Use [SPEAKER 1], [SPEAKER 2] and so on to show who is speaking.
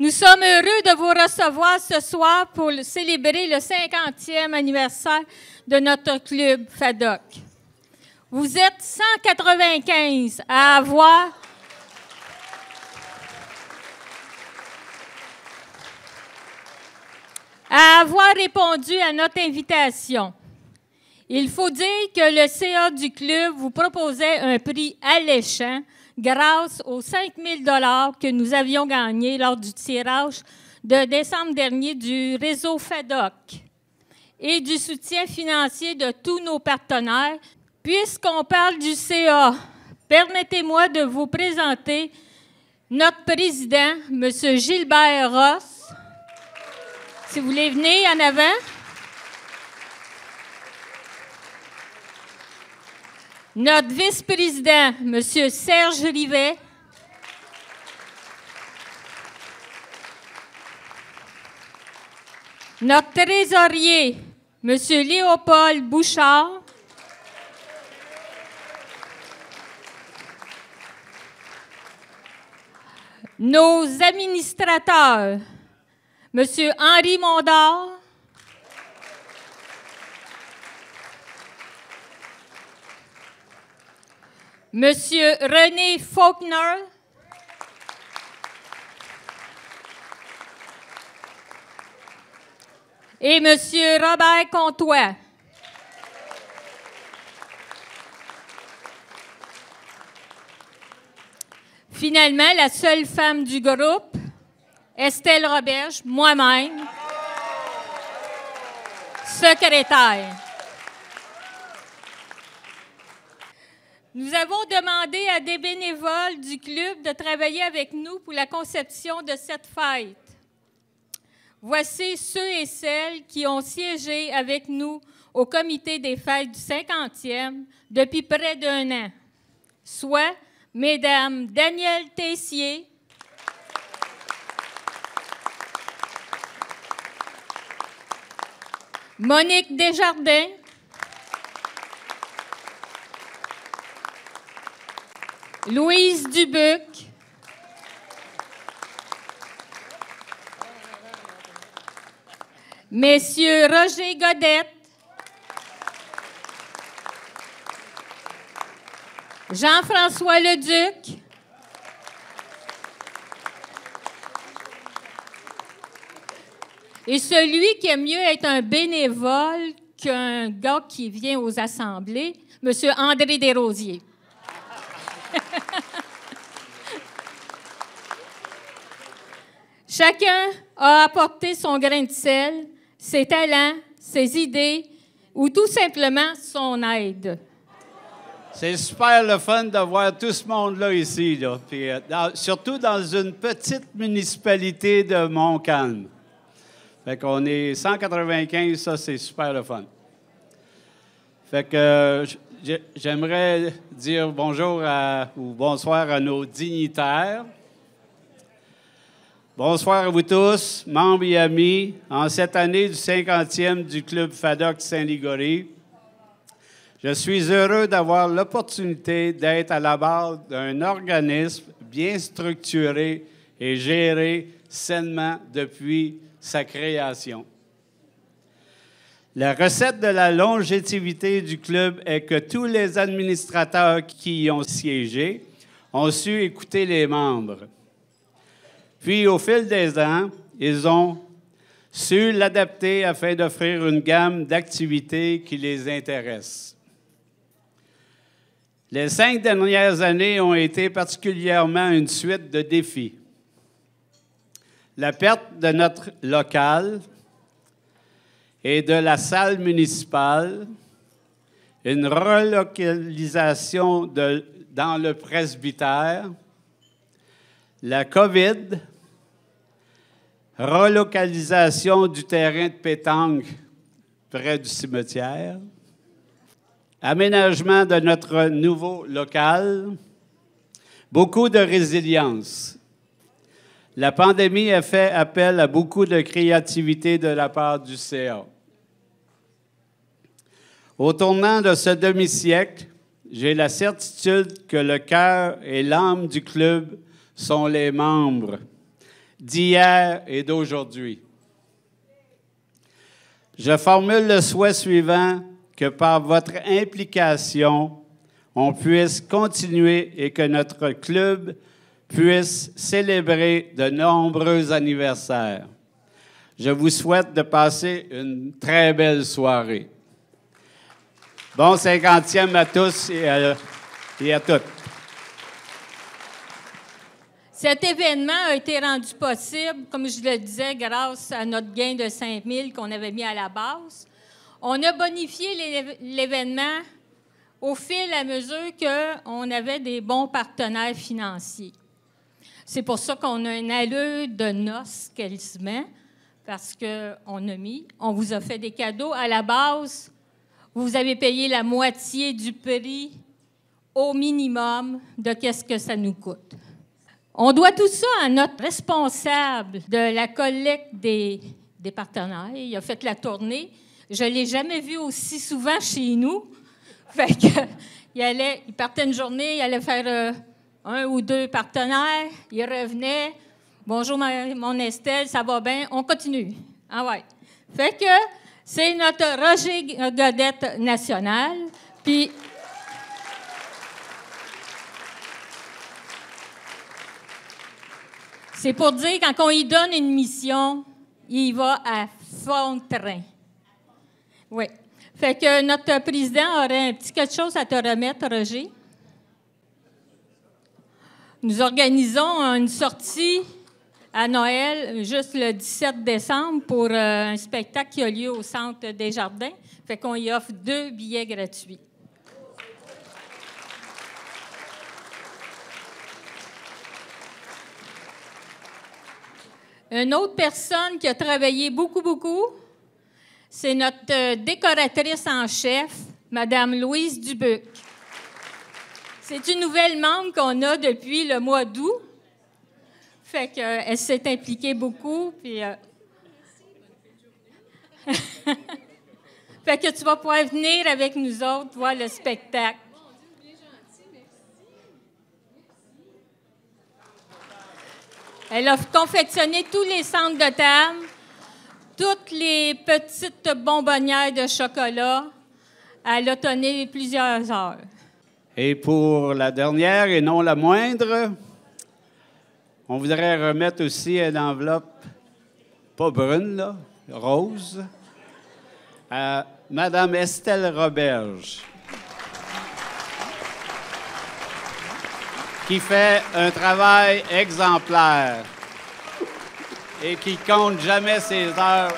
[SPEAKER 1] Nous sommes heureux de vous recevoir ce soir pour célébrer le 50e anniversaire de notre club FADOC. Vous êtes 195 à avoir répondu à notre invitation. Il faut dire que le CA du club vous proposait un prix alléchant grâce aux 5 000 $ que nous avions gagnés lors du tirage de décembre dernier du réseau FADOC et du soutien financier de tous nos partenaires. Puisqu'on parle du CA, permettez-moi de vous présenter notre président, M. Gilbert Ross. Si vous voulez venir en avant. Notre vice-président, M. Serge Rivet. Notre trésorier, M. Léopold Bouchard. Nos administrateurs, M. Henri Mondard. Monsieur René Faulkner. Et Monsieur Robert Comtois. Finalement, la seule femme du groupe, Estelle Roberge, moi-même, secrétaire. Nous avons demandé à des bénévoles du club de travailler avec nous pour la conception de cette fête. Voici ceux et celles qui ont siégé avec nous au comité des fêtes du 50e depuis près d'1 an, soit Mesdames Danielle Tessier, Monique Desjardins, Louise Dubuc, Messieurs Roger Godette, Jean-François Leduc, et celui qui aime mieux être un bénévole qu'un gars qui vient aux assemblées, M. André Desrosiers. Chacun a apporté son grain de sel, ses talents, ses idées ou tout simplement son aide.
[SPEAKER 2] C'est super le fun de voir tout ce monde-là ici, là. Puis, surtout dans une petite municipalité de Montcalm. Fait qu'on est 195, ça c'est super le fun. Fait que j'aimerais dire bonjour ou bonsoir à nos dignitaires. Bonsoir à vous tous, membres et amis, en cette année du 50e du Club FADOC Saint-Ligory. Je suis heureux d'avoir l'opportunité d'être à la base d'un organisme bien structuré et géré sainement depuis sa création. La recette de la longévité du club est que tous les administrateurs qui y ont siégé ont su écouter les membres. Puis, au fil des ans, ils ont su l'adapter afin d'offrir une gamme d'activités qui les intéressent. Les 5 dernières années ont été particulièrement une suite de défis. La perte de notre local et de la salle municipale, une relocalisation dans le presbytère, la COVID, relocalisation du terrain de pétanque près du cimetière, aménagement de notre nouveau local, beaucoup de résilience. La pandémie a fait appel à beaucoup de créativité de la part du CA. Au tournant de ce demi-siècle, j'ai la certitude que le cœur et l'âme du club sont les membres, d'hier et d'aujourd'hui. Je formule le souhait suivant, que par votre implication, on puisse continuer et que notre club puisse célébrer de nombreux anniversaires. Je vous souhaite de passer une très belle soirée. Bon 50e à tous et à toutes.
[SPEAKER 1] Cet événement a été rendu possible, comme je le disais, grâce à notre gain de 5 000 qu'on avait mis à la base. On a bonifié l'événement au fil et à mesure qu'on avait des bons partenaires financiers. C'est pour ça qu'on a une allure de noces quasiment, parce on vous a fait des cadeaux. À la base, vous avez payé la moitié du prix au minimum de qu'est-ce que ça nous coûte. On doit tout ça à notre responsable de la collecte des partenaires. Il a fait la tournée. Je ne l'ai jamais vu aussi souvent chez nous. Fait que, il partait une journée, il allait faire un ou deux partenaires, il revenait. Bonjour, mon Estelle, ça va bien? On continue. Ah ouais. Fait que c'est notre Roger Godette national. Puis, c'est pour dire, quand on lui donne une mission, il va à fond de train. Oui. Fait que notre président aurait un petit quelque chose à te remettre, Roger. Nous organisons une sortie à Noël, juste le 17 décembre, pour un spectacle qui a lieu au Centre des Jardins. Fait qu'on y offre 2 billets gratuits. Une autre personne qui a travaillé beaucoup, c'est notre décoratrice en chef, Mme Louise Dubuc. C'est une nouvelle membre qu'on a depuis le mois d'août. Fait qu'elle s'est impliquée beaucoup. Puis, fait que tu vas pouvoir venir avec nous autres voir le spectacle. Elle a confectionné tous les centres de table, toutes les petites bonbonnières de chocolat. Elle a tenu plusieurs heures.
[SPEAKER 2] Et pour la dernière et non la moindre, on voudrait remettre aussi une enveloppe, pas brune, là, rose, à Mme Estelle Roberge, qui fait un travail exemplaire et qui compte jamais ses heures